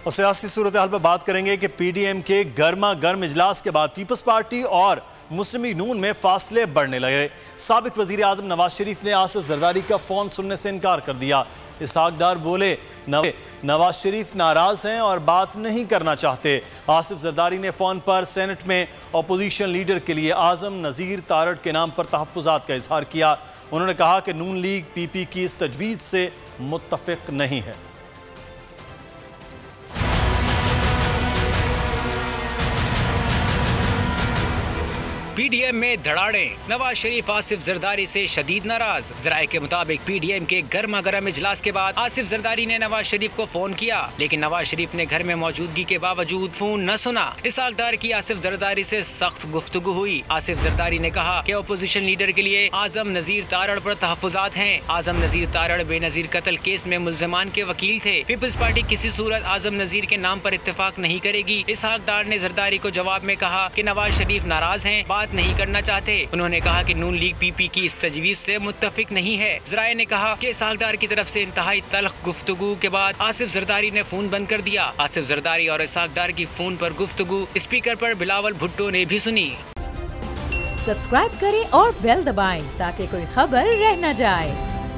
और सियासी सूरत हाल पर बात करेंगे कि पीडीएम के गर्मा गर्म इजलास के बाद पीपल्स पार्टी और मुस्लिम लीग नून में फासले बढ़ने लगे। साबिक वजीर आजम नवाज शरीफ ने आसिफ जरदारी का फोन सुनने से इनकार कर दिया। इसहाक डार बोले नवाज शरीफ नाराज हैं और बात नहीं करना चाहते। आसिफ जरदारी ने फोन पर सेनेट में अपोजिशन लीडर के लिए आजम नज़ीर तारड़ के नाम पर तहफ़्फ़ुज़ात का इजहार किया। उन्होंने कहा कि नून लीग पीपी की इस तजवीज़ से मुत्तफ़िक नहीं है। पीडीएम में धड़ाड़े, नवाज शरीफ आसिफ जरदारी से शदीद नाराज। जराये के मुताबिक पीडीएम के गर्मा गर्म इजलास के बाद आसिफ जरदारी ने नवाज शरीफ को फोन किया, लेकिन नवाज शरीफ ने घर में मौजूदगी के बावजूद फोन न सुना। इसहाक डार की आसिफ जरदारी से सख्त गुफ्तगू हुई। आसिफ जरदारी ने कहा कि अपोजिशन लीडर के लिए आजम नज़ीर तारड़ पर तहफ़्फ़ुज़ात हैं। आजम नज़ीर तारड़ बेनज़ीर कत्ल केस में मुल्ज़िमान के वकील थे। पीपल्स पार्टी किसी सूरत आजम नज़ीर के नाम पर इत्तेफाक नहीं करेगी। इसहाक डार ने जरदारी को जवाब में कहा कि नवाज शरीफ नाराज हैं, बात नहीं करना चाहते। उन्होंने कहा कि नून लीग पीपी की इस तजवीज़ से मुत्तफिक नहीं है। जराये ने कहा कि इसहाक डार की तरफ से इंतहाई तल्ख गुफ्तगू के बाद आसिफ जरदारी ने फोन बंद कर दिया। आसिफ जरदारी और इसहाक डार की फोन पर गुफ्तगू स्पीकर पर बिलावल भुट्टो ने भी सुनी। सब्सक्राइब करें और बेल दबाएं ताकि कोई खबर रह न जाए।